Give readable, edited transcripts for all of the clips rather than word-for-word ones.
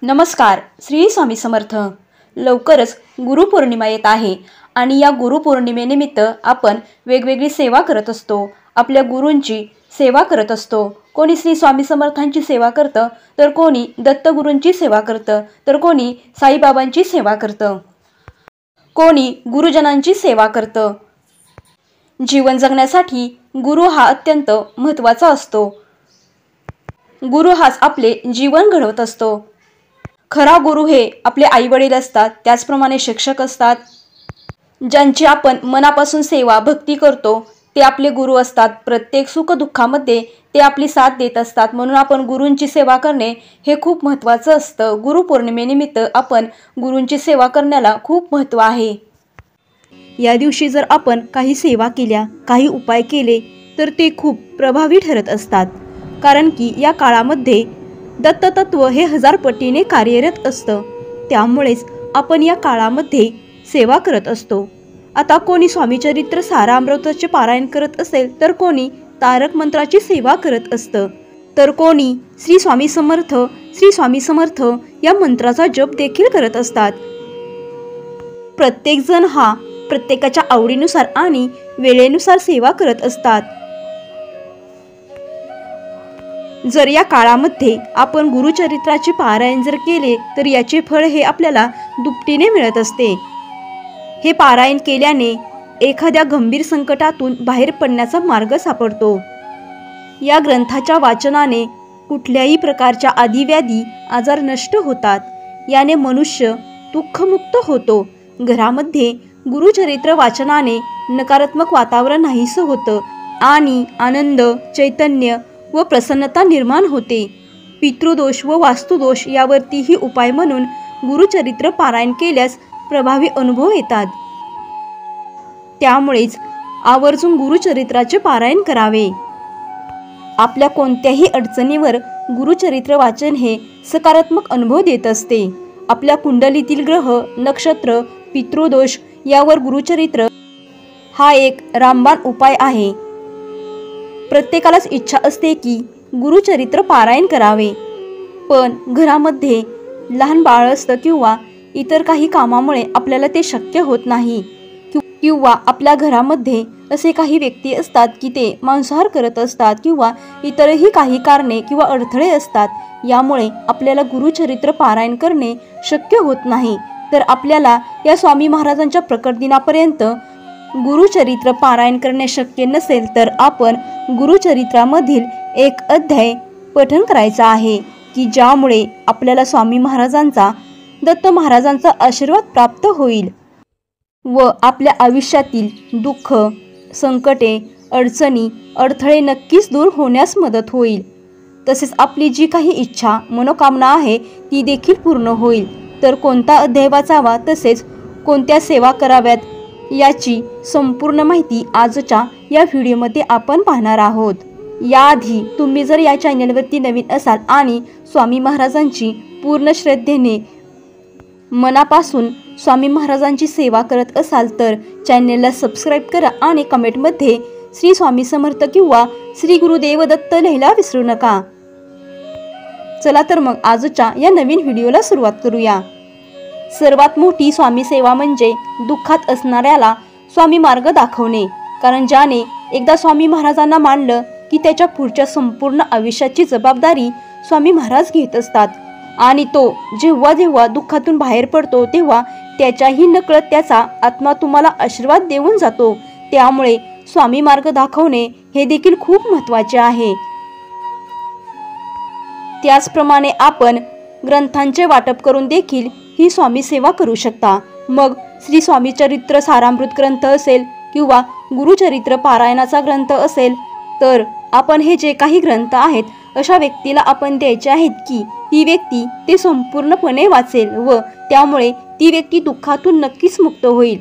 नमस्कार. श्री स्वामी समर्थ. लवकरच गुरुपौर्णिमा येत आहे आणि या गुरुपौर्णिमेनिमित्त आपण वेगवेगळी सेवा करत असतो. आपल्या गुरूंची सेवा करत असतो. कोणी श्री स्वामी समर्थांची सेवा करतं, तर कोणी दत्तगुरूंची सेवा करतं, तर कोणी साईबाबांची सेवा करतं, कोणी गुरुजनांची सेवा करतं. जीवन जगण्यासाठी गुरु हा अत्यंत महत्त्वाचा असतो. गुरु हाच आपले जीवन घडवत असतो. खरा गुरु हे आपले आईवडील असतात, त्याचप्रमाणे शिक्षक असतात. ज्यांची आपण मनापासून सेवा भक्ती करतो ते आपले गुरु असतात. प्रत्येक सुखदुःखामध्ये ते आपली साथ देत असतात. म्हणून आपण गुरूंची सेवा करणे हे खूप महत्त्वाचं असतं. गुरुपौर्णिमेनिमित्त आपण गुरूंची सेवा करण्याला खूप महत्त्व आहे. या दिवशी जर आपण काही सेवा केल्या, काही उपाय केले तर ते खूप प्रभावी ठरत असतात. कारण की या काळामध्ये दत्ततत्व हे 1000 पटीने कार्यरत असतं. त्यामुळेच आपण या काळामध्ये सेवा करत असतो. आता कोणी स्वामीचरित्र सारामृताचे पारायण करत असेल, तर कोणी तारक मंत्राची सेवा करत असतं, तर कोणी श्री स्वामी समर्थ श्री स्वामी समर्थ या मंत्राचा जप देखील करत असतात. प्रत्येक जण हा प्रत्येकाच्या आवडीनुसार आणि वेळेनुसार सेवा करत असतात. जर या काळामध्ये आपण गुरुचरित्राचे पारायण जर केले तर याचे फळ हे आपल्याला दुपटीने मिळत असते. हे पारायण केल्याने एखाद्या गंभीर संकटातून बाहेर पडण्याचा मार्ग सापडतो. या ग्रंथाच्या वाचनाने कुठल्याही प्रकारच्या आदिव्याधी आजार नष्ट होतात. याने मनुष्य दुःखमुक्त होतो. घरामध्ये गुरुचरित्र वाचनाने नकारात्मक वातावरण नाहीसं होतं आणि आनंद, चैतन्य व प्रसन्नता निर्माण होते. पितृदोष व वास्तुदोष यावरतीही उपाय म्हणून गुरुचरित्र पारायण केल्यास प्रभावी अनुभव येतात. त्यामुळेच आवर्जून गुरुचरित्राचे पारायण करावे. आपल्या कोणत्याही अडचणीवर गुरुचरित्र वाचन हे सकारात्मक अनुभव देत असते. आपल्या कुंडलीतील ग्रह, नक्षत्र, पितृदोष यावर गुरुचरित्र हा एक रामबाण उपाय आहे. प्रत्येकालाच इच्छा असते की गुरुचरित्र पारायण करावे, पण घरामध्ये लहान बाळ असतं किंवा इतर काही कामामुळे आपल्याला ते शक्य होत नाही. किंवा आपल्या घरामध्ये असे काही व्यक्ती असतात की ते मांसाहार करत असतात किंवा इतरही काही कारणे किंवा अडथळे असतात. यामुळे आपल्याला गुरुचरित्र पारायण करणे शक्य होत नाही. तर आपल्याला या स्वामी महाराजांच्या प्रकट दिनापर्यंत गुरुचरित्र पारायण करणे शक्य नसेल तर आपण गुरुचरित्रामधील एक अध्याय पठण करायचा आहे की ज्यामुळे आपल्याला स्वामी महाराजांचा, दत्त महाराजांचा आशीर्वाद प्राप्त होईल व आपल्या आयुष्यातील दुःख, संकटे, अडचणी, अडथळे नक्कीच दूर होण्यास मदत होईल. तसेच आपली जी काही इच्छा, मनोकामना आहे ती देखील पूर्ण होईल. तर कोणता अध्याय वाचावा तसेच कोणत्या सेवा कराव्यात याची संपूर्ण माहिती आजच्या या व्हिडिओमध्ये आपण पाहणार आहोत. याआधी तुम्ही जर या चॅनलवरती नवीन असाल आणि स्वामी महाराजांची पूर्ण श्रद्धेने मनापासून स्वामी महाराजांची सेवा करत असाल तर चॅनलला सबस्क्राईब करा आणि कमेंटमध्ये श्री स्वामी समर्थ किंवा श्री गुरुदेव दत्त लिहायला विसरू नका. चला तर मग आजच्या या नवीन व्हिडिओला सुरुवात करूया. सर्वात मोठी स्वामी सेवा म्हणजे दुःखात असणाऱ्याला स्वामी मार्ग दाखवणे. कारण ज्याने एकदा स्वामी महाराजांना मानलं की त्याच्या पुढच्या संपूर्ण आयुष्याची जबाबदारी स्वामी महाराज घेत असतात आणि तो जेव्हा जेव्हा दुःखातून बाहेर पडतो तेव्हा त्याच्याही नकळत त्याचा आत्मा तुम्हाला आशीर्वाद देऊन जातो. त्यामुळे स्वामी मार्ग दाखवणे हे देखील खूप महत्त्वाचे आहे. त्याचप्रमाणे आपण ग्रंथांचे वाटप करून देखील ही स्वामी सेवा करू शकता. मग श्री स्वामी चरित्र सारामृत ग्रंथ असेल किंवा गुरुचरित्र पारायणाचा ग्रंथ असेल तर आपण हे जे काही ग्रंथ आहेत अशा व्यक्तीला आपण द्यायचे आहेत की ती व्यक्ती ते संपूर्णपणे वाचेल व त्यामुळे ती व्यक्ती दुःखातून नक्कीच मुक्त होईल.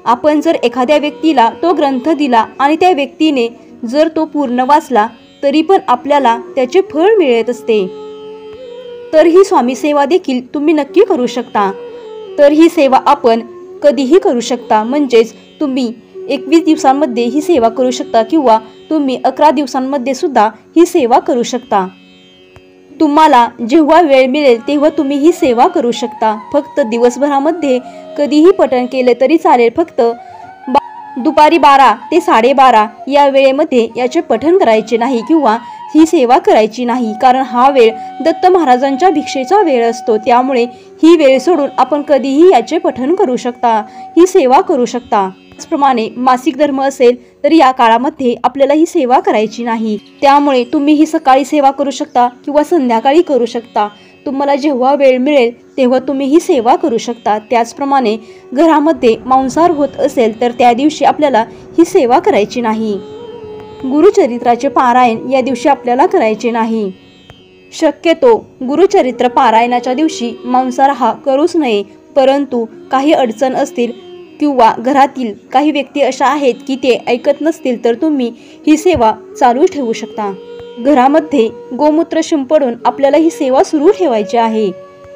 आपण जर एखाद्या व्यक्तीला तो ग्रंथ दिला आणि त्या व्यक्तीने जर तो पूर्ण वाचला तरी पण आपल्याला त्याचे फळ मिळत असते. तर ही स्वामी सेवा देखील तुम्ही नक्की करू शकता. तर ही सेवा आपण कधीही करू शकता. म्हणजेच तुम्ही 21 दिवसांमध्ये ही सेवा करू शकता किंवा तुम्ही 11 दिवसांमध्ये सुद्धा ही सेवा करू शकता. तुम्हाला जेव्हा वेळ मिळेल तेव्हा तुम्ही ही सेवा करू शकता। फक्त दिवसभरामध्ये कधीही पठण केले तरी चालेल। फक्त दुपारी 12 ते 12:30 या वेळेमध्ये याचे पठण करायचे नाही किंवा ही सेवा करायची नाही, कारण हा वेळ दत्त महाराजांच्या भिक्षेचा वेळ असतो। त्यामुळे ही वेळ सोडून आपण कधीही याचे पठण करू शकता, ही सेवा करू शकता। त्याचप्रमाणे मासिक धर्म असेल तर या काळामध्ये आपल्याला ही सेवा करायची नाही। त्यामुळे तुम्ही ही सकाळी सेवा करू शकता किंवा संध्याकाळी करू शकता। तुम्हाला जेव्हा वेळ मिळेल तेव्हा तुम्ही ही सेवा करू शकता। त्याचप्रमाणे घरामध्ये मांसाहार होत असेल तर त्या दिवशी आपल्याला ही सेवा करायची नाही। गुरुचरित्राचे पारायण या दिवशी आपल्याला करायचे नाही। शक्यतो गुरुचरित्र पारायणाच्या दिवशी मांसाहार हा करूच नये, परंतु काही अडचण असतील किंवा घरातील काही व्यक्ती अशा आहेत की ते ऐकत नसतील तर तुम्ही ही सेवा चालू ठेवू शकता। घरामध्ये गोमूत्र शिंपडून आपल्याला ही सेवा सुरू ठेवायची आहे।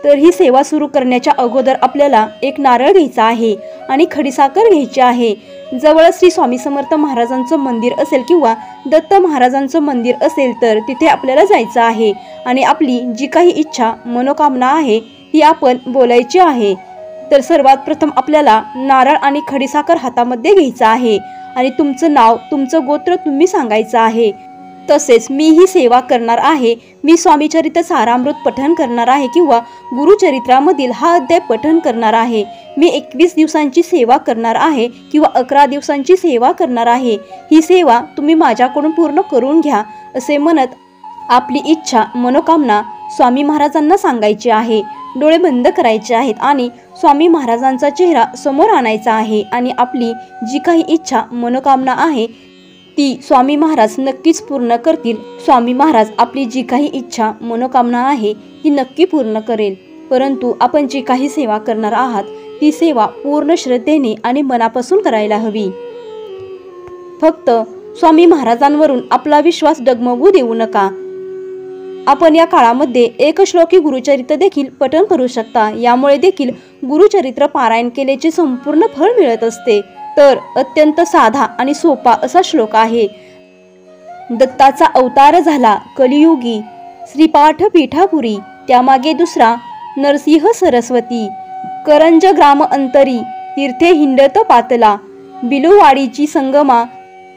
तर ही सेवा सुरू करण्याच्या अगोदर आपल्याला एक नारळ घ्यायचा आहे आणि खडीसाखर घ्यायची आहे। जवळ श्री स्वामी समर्थ महाराजांचं मंदिर असेल किंवा दत्त महाराजांचं मंदिर असेल तर तिथे आपल्याला जायचं आहे आणि आपली जी काही इच्छा मनोकामना आहे ती आपण बोलायची आहे। तर सर्वात प्रथम आपल्याला नारळ आणि खडीसाखर हातामध्ये घ्यायचं आहे आणि तुमचं नाव तुमचं गोत्र तुम्ही सांगायचं आहे। तसेच मी ही सेवा करणार आहे, मी स्वामीचरित्र सारामृत पठण करणार आहे किंवा गुरुचरित्रामधील हा अध्याय पठण करणार आहे, मी 21 दिवसांची सेवा करणार आहे किंवा 11 दिवसांची सेवा करणार आहे, ही सेवा तुम्ही माझ्याकडून पूर्ण करून घ्या असे म्हणत आपली इच्छा मनोकामना स्वामी महाराजांना सांगायची आहे। डोळे बंद करायचे आहेत आणि स्वामी महाराजांचा चेहरा समोर आणायचा आहे आणि आपली जी काही इच्छा मनोकामना आहे ती स्वामी महाराज नक्कीच पूर्ण करतील। स्वामी महाराज आपली जी काही इच्छा मनोकामना आहे ती नक्की पूर्ण करेल, परंतु आपण जी काही सेवा करणार आहात ती सेवा पूर्ण श्रद्धेने आणि मनापासून करायला हवी। फक्त स्वामी महाराजांवरून आपला विश्वास डगमगू देऊ नका। आपण या काळामध्ये एक श्लोकी गुरुचरित्र देखील पठण करू शकता, यामुळे देखील गुरुचरित्र पारायण केल्याचे संपूर्ण फळ मिळत असते। तर अत्यंत साधा आणि सोपा असा श्लोक आहे। दत्ताचा अवतार झाला कलियुगी, श्रीपाठ पीठापुरी, त्यामागे दुसरा नरसिंह सरस्वती, करंज ग्राम अंतरी, तीर्थे हिंडत पातला, बिलुवाडीची संगमा,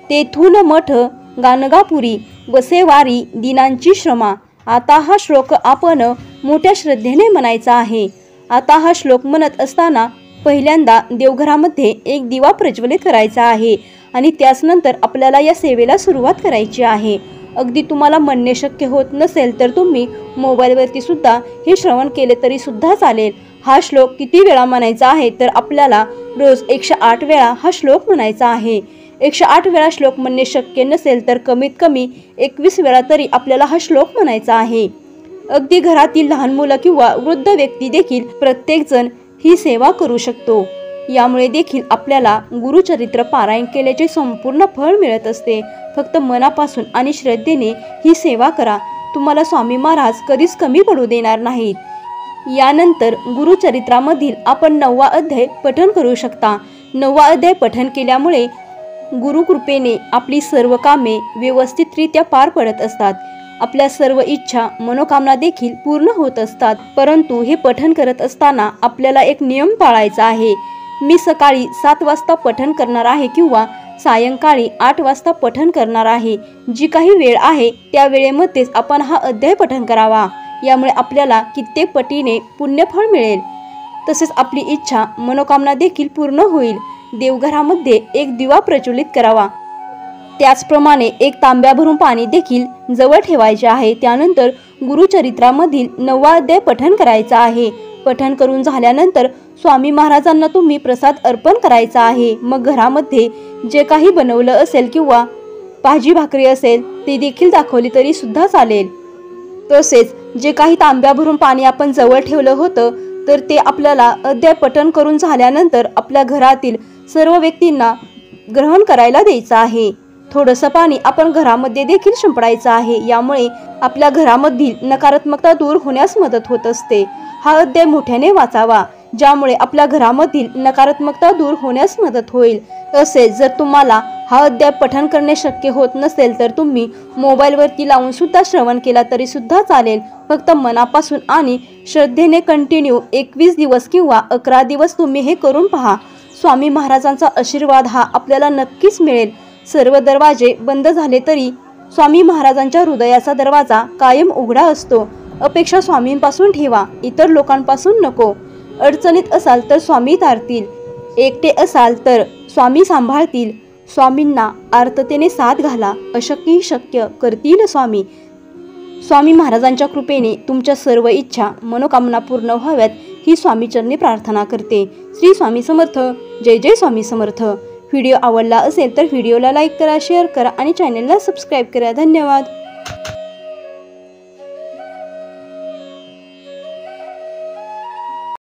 तेथून मठ गाणगापुरी, वसेवारी दिनांची श्रमा। आता हा श्लोक आपण मोठ्या श्रद्धेने म्हणायचा आहे। आता हा श्लोक म्हणत असताना पहिल्यांदा देवघरामध्ये एक दिवा प्रज्वलित करायचा आहे आणि त्यानंतर आपल्याला या सेवेला सुरुवात करायची आहे। अगदी तुम्हाला म्हणणे शक्य होत नसेल तर तुम्ही मोबाईलवरती सुद्धा हे श्रवण केले तरी सुद्धा चालेल। हा श्लोक किती वेळा म्हणायचा आहे तर आपल्याला रोज 108 वेळा हा श्लोक म्हणायचा आहे। 108 वेळा श्लोक म्हणणे शक्य नसेल तर कमीत कमी 21 वेळा तरी आपल्याला हा श्लोक म्हणायचा आहे। अगदी घरातील लहान मुलं किंवा वृद्ध व्यक्ती देखील प्रत्येक जण ही सेवा करू शकतो। यामुळे देखील आपल्याला गुरुचरित्र पारायण केल्याचे संपूर्ण फळ मिळत असते। फक्त मनापासून आणि श्रद्धेने ही सेवा करा, तुम्हाला स्वामी महाराज कधीच कमी पडू देणार नाहीत। यानंतर गुरुचरित्रामधील आपण 9वा अध्याय पठण करू शकता। 9वा अध्याय पठण केल्यामुळे गुरुकृपेने आपली सर्व कामे व्यवस्थितरित्या पार पडत असतात। आपल्या सर्व इच्छा मनोकामना देखील पूर्ण होत असतात। परंतु हे पठण करत असताना आपल्याला एक नियम पाळायचा आहे। मी सकाळी 7 वाजता पठण करणार आहे किंवा सायंकाळी 8 वाजता पठण करणार आहे, जी काही वेळ आहे त्या वेळेमध्येच आपण हा अध्याय पठण करावा। यामुळे आपल्याला कित्येक पटीने पुण्यफळ मिळेल, तसेच आपली इच्छा मनोकामना देखील पूर्ण होईल। देवघरामध्ये एक दिवा प्रज्वलित करावा, त्याचप्रमाणे एक तांब्या भरून पाणी देखील जवळ ठेवायचे आहे। त्यानंतर गुरुचरित्रामधील 9वा अध्याय पठण करायचा आहे। पठण करून झाल्यानंतर स्वामी महाराजांना तुम्ही प्रसाद अर्पण करायचा आहे। मग घरामध्ये जे काही बनवलं असेल किंवा भाजी भाकरी असेल ती देखील दाखवली तरी सुद्धा चालेल। तसेच जे काही तांब्या भरून पाणी आपण जवळ ठेवलं होतं तर ते आपल्याला अध्याय पठण करून झाल्यानंतर आपल्या घरातील सर्व व्यक्तींना ग्रहण करायला द्यायचं आहे। थोडंसं पाणी आपण घरामध्ये देखील शिंपडायचं आहे, यामुळे आपल्या घरामधील नकारात्मकता दूर होण्यास मदत होत असते। हा अध्याय मोठ्याने वाचावा, ज्यामुळे आपल्या घरामधील नकारात्मकता दूर होण्यास मदत होईल। तसेच जर तुम्हाला हा अद्याप पठण करणे शक्य होत नसेल तर तुम्ही मोबाईलवरती लावून सुद्धा श्रवण केला तरी सुद्धा चालेल. फक्त मनापासून आणि श्रद्धेने कंटिन्यू 21 दिवस किंवा 11 दिवस तुम्ही हे करून पहा. स्वामी महाराजांचा आशीर्वाद हा आपल्याला नक्कीच मिळेल. सर्व दरवाजे बंद झाले तरी स्वामी महाराजांच्या हृदयाचा दरवाजा कायम उघडा असतो. अपेक्षा स्वामींपासून ठेवा, इतर लोकांपासून नको. अडचणीत असाल तर स्वामी तारतील, एकटे असाल तर स्वामी सांभाळतील. स्वामींना आर्ततेने साथ घाला, अशक्य शक्य करतील स्वामी. स्वामी महाराजांच्या कृपेने तुमच्या सर्व इच्छा मनोकामना पूर्ण व्हाव्यात ही स्वामीचरणी प्रार्थना करते. श्री स्वामी समर्थ. जय जय स्वामी समर्थ. व्हिडिओ आवडला असेल तर व्हिडिओला लाईक करा, शेअर करा आणि चॅनलला सबस्क्राईब करा. धन्यवाद.